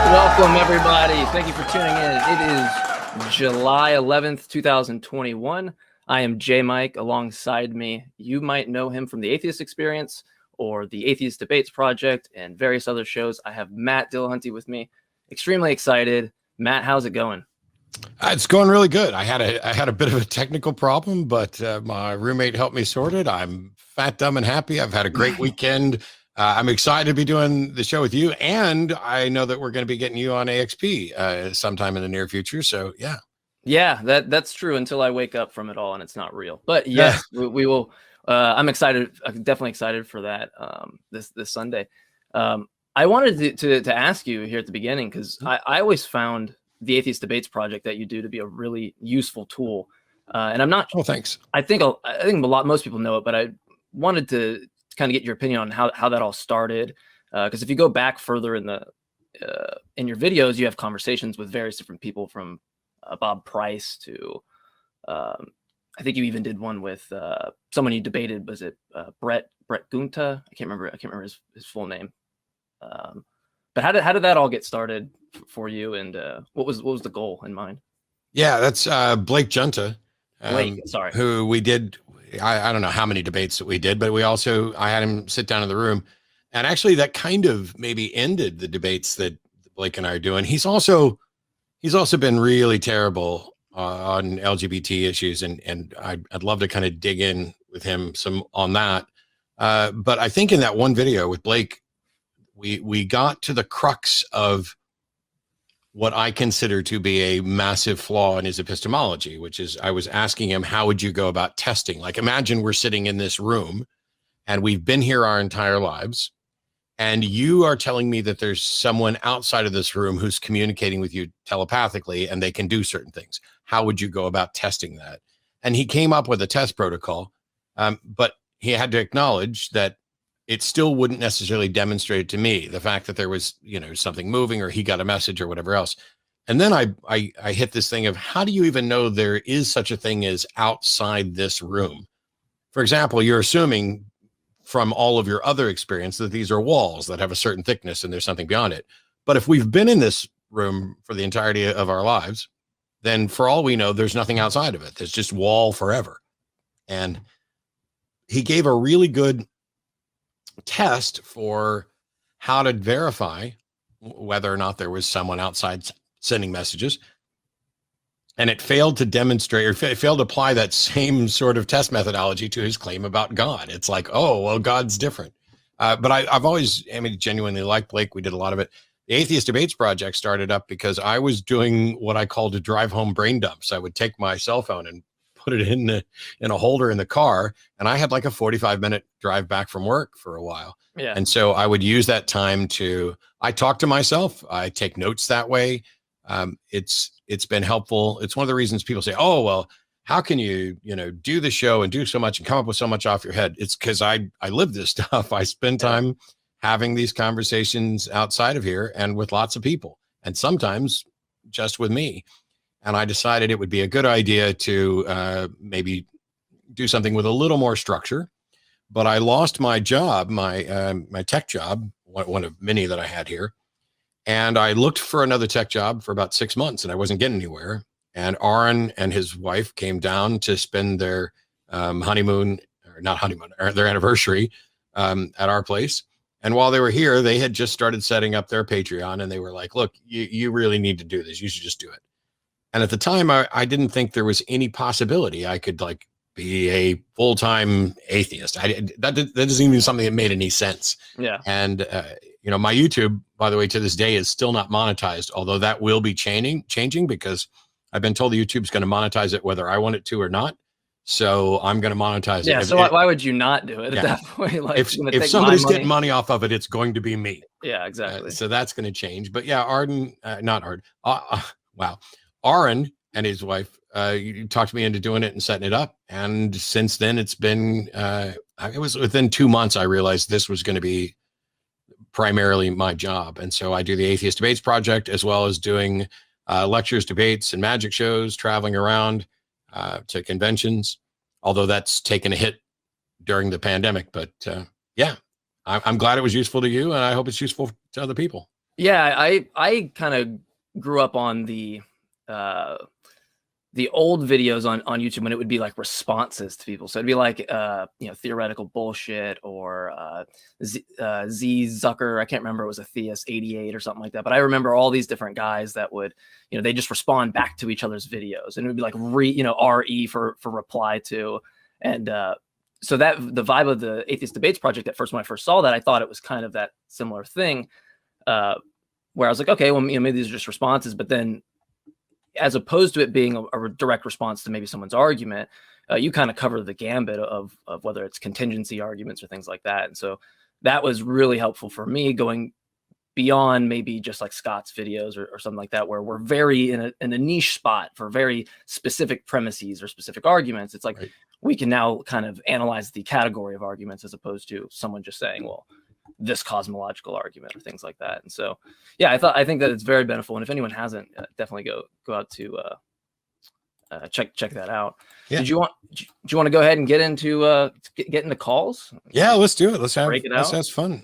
Welcome, everybody. Thank you for tuning in. It is July 11th, 2021. I am JMike. Alongside me, you might know him from the Atheist Experience or the Atheist Debates Project and various other shows. I have Matt Dillahunty with me. Extremely excited. Matt, how's it going? It's going really good. I had a bit of a technical problem, but my roommate helped me sort it. I'm fat, dumb, and happy. I've had a great weekend. I'm excited to be doing the show with you, and I know that we're going to be getting you on AXP sometime in the near future. So yeah, that's true until I wake up from it all and it's not real. But yes, we will. I'm excited. I'm definitely excited for that. This Sunday. I wanted to ask you here at the beginning because I always found the Atheist Debates Project that you do to be a really useful tool. And I'm not. Oh, thanks. I think most people know it, but I wanted to kind of get your opinion on how that all started. Because if you go back further in your videos, you have conversations with various different people from Bob Price to I think you even did one with someone you debated. Was it Brett Gunta? I can't remember his full name. But how did that all get started for you, and what was the goal in mind? Yeah, that's Blake Junta. Sorry. Who we did. I don't know how many debates that we did, but I had him sit down in the room, and actually that kind of maybe ended the debates that Blake and I are doing. He's also been really terrible on LGBT issues, and I'd love to kind of dig in with him some on that. But I think in that one video with Blake, we got to the crux of what I consider to be a massive flaw in his epistemology, which is I was asking him, how would you go about testing? Like, imagine we're sitting in this room and we've been here our entire lives, and you are telling me that there's someone outside of this room who's communicating with you telepathically and they can do certain things. How would you go about testing that? And he came up with a test protocol, but he had to acknowledge that it still wouldn't necessarily demonstrate to me the fact that there was, something moving or he got a message or whatever else. And then I hit this thing of, how do you even know there is such a thing as outside this room? For example, you're assuming from all of your other experience that these are walls that have a certain thickness and there's something beyond it. But if we've been in this room for the entirety of our lives, then for all we know, there's nothing outside of it. There's just wall forever. And he gave a really good test for how to verify whether or not there was someone outside sending messages, and it failed to demonstrate, or it failed to apply that same sort of test methodology to his claim about God. It's like, oh well, God's different. But I've always genuinely liked Blake. We did a lot of it. The Atheist Debates Project started up because I was doing what I called a drive home brain dumps. I would take my cell phone and put it in a holder in the car, and I had like a 45-minute drive back from work for a while. Yeah. And so I would use that time I talk to myself. I take notes that way. It's been helpful. It's one of the reasons people say, oh, well, how can you, do the show and do so much and come up with so much off your head? It's because I live this stuff. I spend time having these conversations outside of here and with lots of people, and sometimes just with me. And I decided it would be a good idea to maybe do something with a little more structure. But I lost my job, my tech job, one of many that I had here. And I looked for another tech job for about 6 months, and I wasn't getting anywhere. And Aaron and his wife came down to spend their honeymoon, or not honeymoon, or their anniversary at our place. And while they were here, they had just started setting up their Patreon, and they were like, look, you really need to do this. You should just do it. And at the time, I didn't think there was any possibility I could be a full-time atheist. That doesn't even something that made any sense. Yeah. And, my YouTube, by the way, to this day is still not monetized, although that will be changing because I've been told the YouTube's going to monetize it whether I want it to or not. So I'm going to monetize it. Yeah. So why would you not do it at that point? If somebody's getting money off of it, it's going to be me. Yeah, exactly. So that's going to change. But yeah, Aaron and his wife talked me into doing it and setting it up. And since then, it's been, it was within 2 months, I realized this was going to be primarily my job. And so I do the Atheist Debates Project, as well as doing lectures, debates, and magic shows, traveling around to conventions, although that's taken a hit during the pandemic. But I'm glad it was useful to you, and I hope it's useful to other people. Yeah, I kind of grew up on the old videos on YouTube when it would be like responses to people. So it'd be like, you know, theoretical bullshit or Z Zucker. I can't remember. It was a theist 88 or something like that. But I remember all these different guys that would, you know, they just respond back to each other's videos, and it would be like you know, RE for reply to. And so that the vibe of the Atheist Debates Project at first, when I first saw that, I thought it was kind of that similar thing, where I was like, okay, well, you know, maybe these are just responses. But then, as opposed to it being a direct response to maybe someone's argument, you kind of cover the gambit of whether it's contingency arguments or things like that. And so that was really helpful for me, going beyond maybe just like Scott's videos or something like that, where we're very in a niche spot for very specific premises or specific arguments. It's like, we can now kind of analyze the category of arguments as opposed to someone just saying, well, this cosmological argument or things like that. And so, yeah, I think that it's very beneficial. And if anyone hasn't, definitely go out to check that out. Yeah. Do you want to go ahead and get into calls? Yeah, let's do it. Let's have fun.